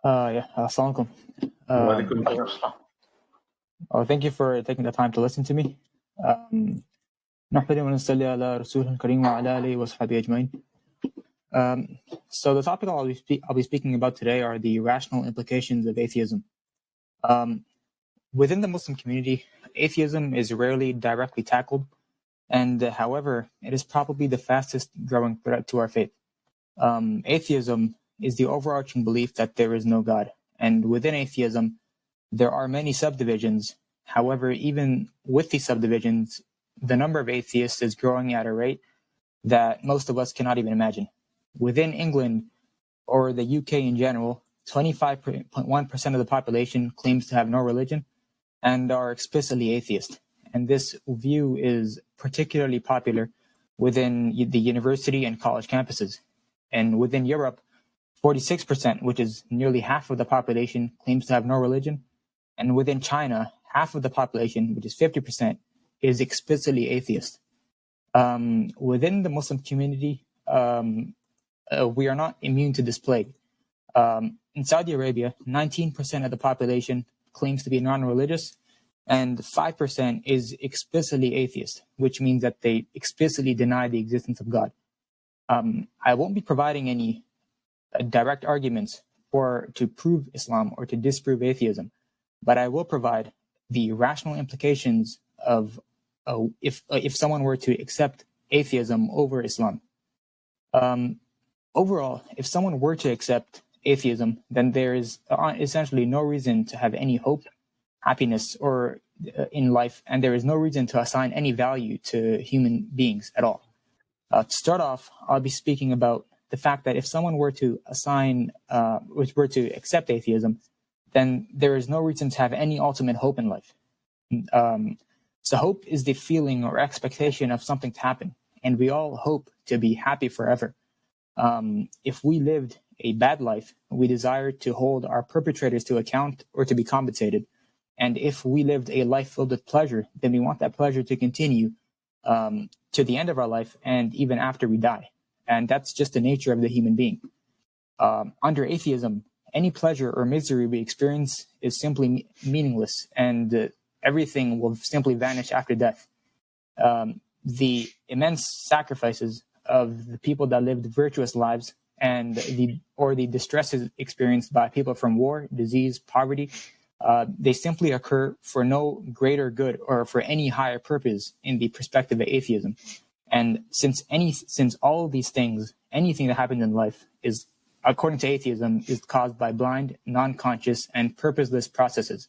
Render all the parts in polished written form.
Assalamu alaikum. وعليكم السلام. Thank you for taking the time to listen to me. نحمد ونصلي على رسوله الكريم وعلى آله وصحبه أجمعين. So the topic I'll be speaking about today are the rational implications of atheism. Within the Muslim community, atheism is rarely directly tackled, and however, it is probably the fastest growing threat to our faith. Atheism is the overarching belief that there is no God, and within atheism, there are many subdivisions. However, even with these subdivisions, the number of atheists is growing at a rate that most of us cannot even imagine. Within England, or the UK in general, 25.1% of the population claims to have no religion and are explicitly atheist. And this view is particularly popular within the university and college campuses. And within Europe, 46%, which is nearly half of the population, claims to have no religion. And within China, half of the population, which is 50%, is explicitly atheist. Within the Muslim community, we are not immune to this plague. In Saudi Arabia, 19% of the population claims to be non-religious, and 5% is explicitly atheist, which means that they explicitly deny the existence of God. I won't be providing any direct arguments to prove Islam or to disprove atheism, but I will provide the rational implications of if someone were to accept atheism over Islam. Overall, if someone were to accept atheism, then there is essentially no reason to have any hope, happiness, or in life, and there is no reason to assign any value to human beings at all. To start off, I'll be speaking about the fact that if someone were to accept atheism, then there is no reason to have any ultimate hope in life. So hope is the feeling or expectation of something to happen, and we all hope to be happy forever. If we lived a bad life, we desire to hold our perpetrators to account or to be compensated. And if we lived a life filled with pleasure, then we want that pleasure to continue to the end of our life and even after we die. And that's just the nature of the human being. Under atheism, any pleasure or misery we experience is simply meaningless, and everything will simply vanish after death. The immense sacrifices of the people that lived virtuous lives and the distresses experienced by people from war, disease, poverty, they simply occur for no greater good or for any higher purpose in the perspective of atheism. And since all of these things, anything that happens in life is, according to atheism, is caused by blind, non-conscious, and purposeless processes.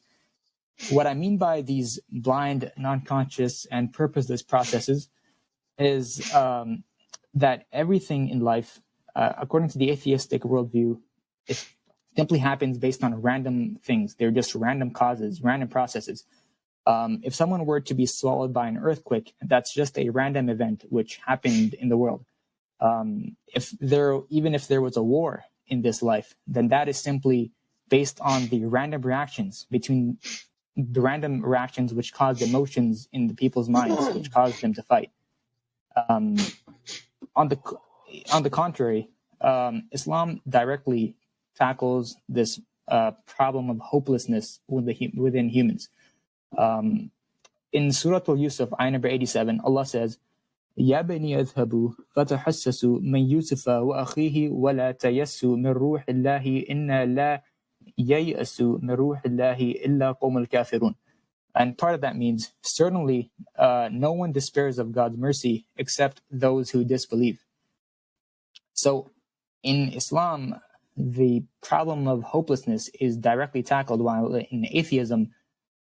What I mean by these blind, non-conscious, and purposeless processes is that everything in life, according to the atheistic worldview, it simply happens based on random things. They're just random causes, random processes. If someone were to be swallowed by an earthquake, that's just a random event which happened in the world. Even if there was a war in this life, then that is simply based on the random reactions which caused emotions in the people's minds, which caused them to fight. On the contrary, Islam directly tackles this problem of hopelessness within humans. In Surah Al-Yusuf, ayah number 87, Allah says, يَا بَنِي اذْهَبُوا فَتَحَسَّسُوا مِنْ يُوسُفَ وَأَخِيهِ وَلَا تَيَسُّوا مِنْ رُوحِ اللَّهِ إِنَّا لَا يَيْأَسُ مِنْ رُوحِ اللَّهِ إِلَّا قَوْمُ الْكَافِرُونَ. And part of that means, certainly, no one despairs of God's mercy except those who disbelieve. So, in Islam, the problem of hopelessness is directly tackled, while in atheism,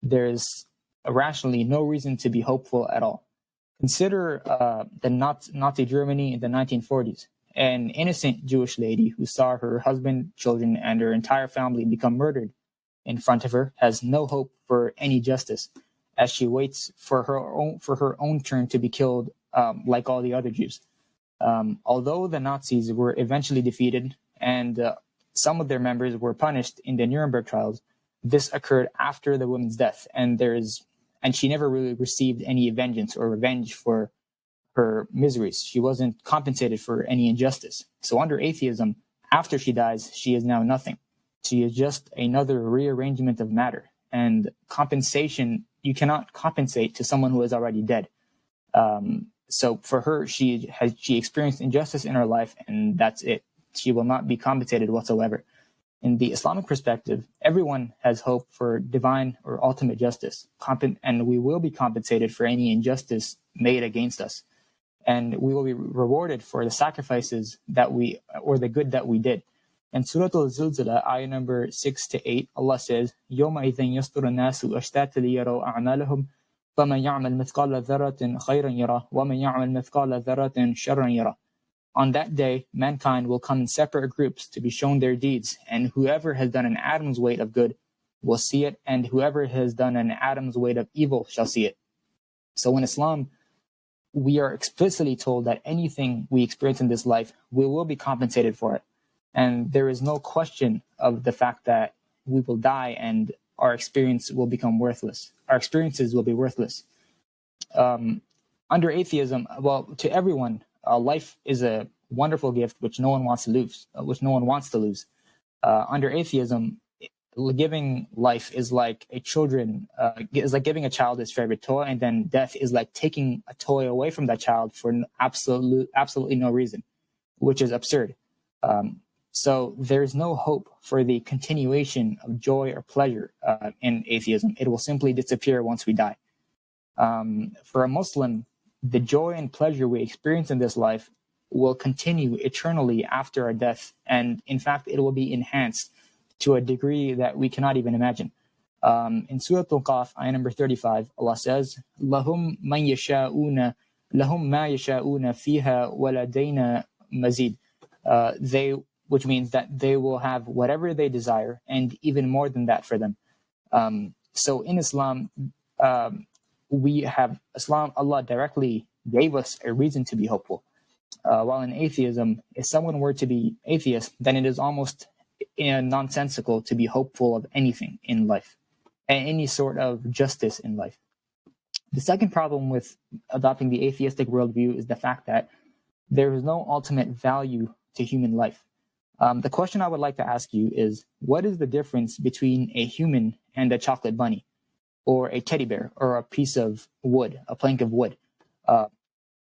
there's rationally no reason to be hopeful at all. Consider the Nazi Germany in the 1940s. An innocent Jewish lady who saw her husband, children, and her entire family become murdered in front of her has no hope for any justice, as she waits for her own turn to be killed, like all the other Jews. Although the Nazis were eventually defeated and some of their members were punished in the Nuremberg trials, this occurred after the woman's death, and she never really received any vengeance or revenge for her miseries. She wasn't compensated for any injustice. So under atheism, after she dies, she is now nothing. She is just another rearrangement of matter. And compensation, you cannot compensate to someone who is already dead. So for her, she experienced injustice in her life, and that's it. She will not be compensated whatsoever. In the Islamic perspective, everyone has hope for divine or ultimate justice, and we will be compensated for any injustice made against us. And we will be rewarded for the sacrifices or the good that we did. In Surah Al-Zilzala, ayah number 6 to 8, Allah says, يَوْمَئِذٍ يَصْدُرُ النَّاسُ أَشْتَاتًا لِيَرَوْا أَعْمَالَهُمْ فَمَنْ يَعْمَلْ مِثْقَالَ ذَرَّةٍ خَيْرًا يَرَهُ وَمَنْ يَعْمَلْ مِثْقَالَ ذَرَّةٍ شَرًّا يَرَهُ. On that day, mankind will come in separate groups to be shown their deeds, and whoever has done an atom's weight of good will see it, and whoever has done an atom's weight of evil shall see it. So in Islam, we are explicitly told that anything we experience in this life, we will be compensated for it. And there is no question of the fact that we will die and our experience will become worthless. Our experiences will be worthless. Under atheism, well, to everyone, life is a wonderful gift which no one wants to lose. Under atheism, giving life is like giving a child his favorite toy, and then death is like taking a toy away from that child for absolutely no reason, which is absurd. So there's no hope for the continuation of joy or pleasure in atheism. It will simply disappear once we die. For a Muslim, the joy and pleasure we experience in this life will continue eternally after our death, and in fact, it will be enhanced to a degree that we cannot even imagine. In Surah Al-Qaf, ayah number 35, Allah says, لَهُمْ مَنْ يَشَاءُونَ لَهُمْ مَا يَشَاءُونَ فِيهَا وَلَدَيْنَا مَزِيد. Which means that they will have whatever they desire, and even more than that for them. So in Islam, Allah directly gave us a reason to be hopeful. While in atheism, if someone were to be atheist, then it is almost nonsensical to be hopeful of anything in life, and any sort of justice in life. The second problem with adopting the atheistic worldview is the fact that there is no ultimate value to human life. The question I would like to ask you is, what is the difference between a human and a chocolate bunny, or a teddy bear, or a piece of wood, a plank of wood?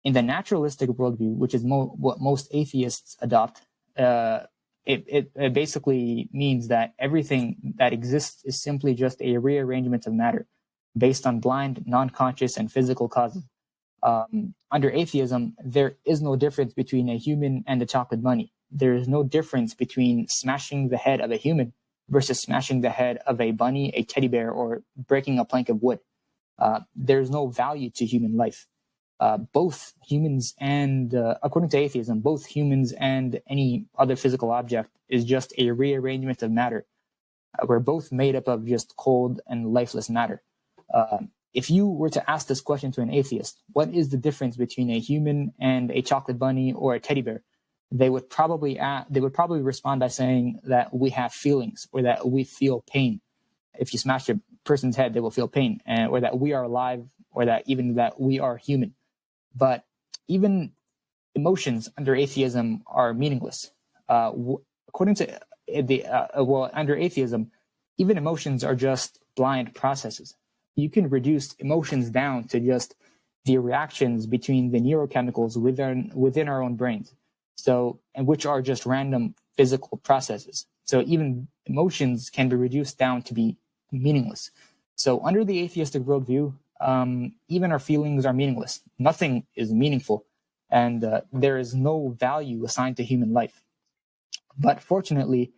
In the naturalistic worldview, which is what most atheists adopt, it basically means that everything that exists is simply just a rearrangement of matter based on blind, non-conscious, and physical causes. Under atheism, there is no difference between a human and a chocolate bunny. There is no difference between smashing the head of a human versus smashing the head of a bunny, a teddy bear, or breaking a plank of wood. There's no value to human life. Both humans and, according to atheism, both humans and any other physical object is just a rearrangement of matter. We're both made up of just cold and lifeless matter. If you were to ask this question to an atheist, what is the difference between a human and a chocolate bunny or a teddy bear? They would probably respond by saying that we have feelings, or that we feel pain. If you smash a person's head, they will feel pain, or that we are alive, or that we are human. But even emotions under atheism are meaningless. According to under atheism, even emotions are just blind processes. You can reduce emotions down to just the reactions between the neurochemicals within our own brains. And which are just random physical processes. So even emotions can be reduced down to be meaningless. So under the atheistic worldview, even our feelings are meaningless. Nothing is meaningful, and there is no value assigned to human life. But fortunately,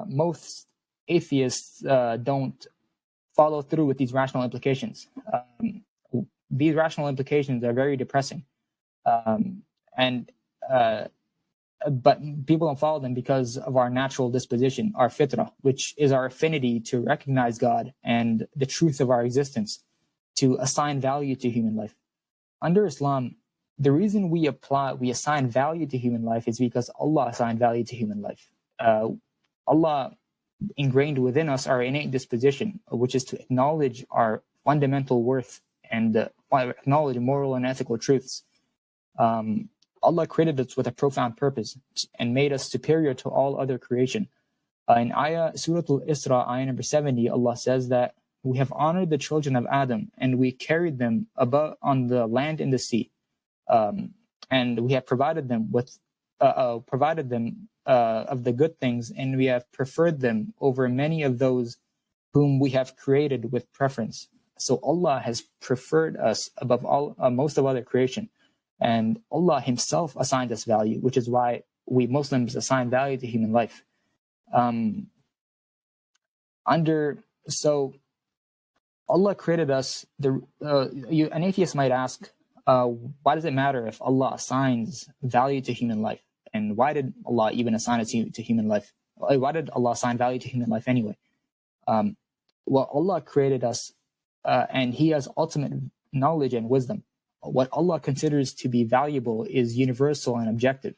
most atheists don't follow through with these rational implications. These rational implications are very depressing. But people don't follow them because of our natural disposition, our fitrah, which is our affinity to recognize God and the truth of our existence, to assign value to human life. Under Islam, the reason we assign value to human life is because Allah assigned value to human life. Allah ingrained within us our innate disposition, which is to acknowledge our fundamental worth and acknowledge moral and ethical truths. Allah created us with a profound purpose and made us superior to all other creation. In Surah Al-Isra, ayah number 70, Allah says that we have honored the children of Adam and we carried them above on the land and the sea. And we have provided them of the good things, and we have preferred them over many of those whom we have created with preference. So Allah has preferred us above most of other creation, and Allah Himself assigned us value, which is why we Muslims assign value to human life. So Allah created us. An atheist might ask, why does it matter if Allah assigns value to human life? And why did Allah even assign it to human life? Why did Allah assign value to human life anyway? Well, Allah created us, and He has ultimate knowledge and wisdom. What Allah considers to be valuable is universal and objective.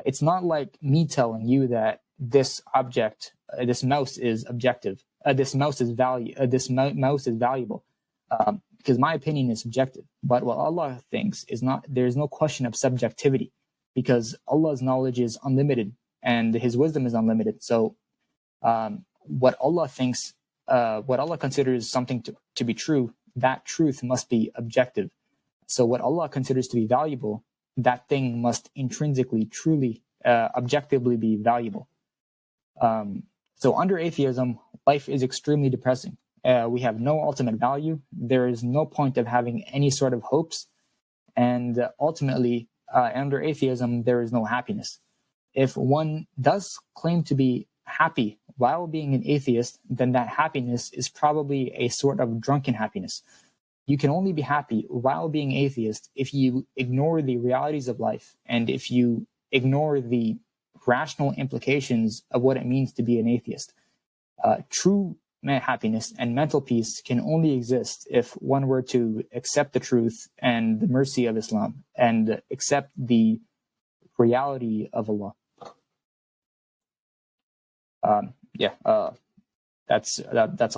It's not like me telling you that this object, this mouse is objective. This mouse is valuable. Because my opinion is subjective. But what Allah thinks is not. There is no question of subjectivity, because Allah's knowledge is unlimited and His wisdom is unlimited. So, what Allah thinks, what Allah considers something to be true, that truth must be objective. So, what Allah considers to be valuable, that thing must intrinsically, truly, objectively be valuable. So, under atheism, life is extremely depressing. We have no ultimate value. There is no point of having any sort of hopes. And ultimately, under atheism, there is no happiness. If one does claim to be happy while being an atheist, then that happiness is probably a sort of drunken happiness. You can only be happy while being atheist if you ignore the realities of life and if you ignore the rational implications of what it means to be an atheist. True happiness and mental peace can only exist if one were to accept the truth and the mercy of Islam and accept the reality of Allah. That's all.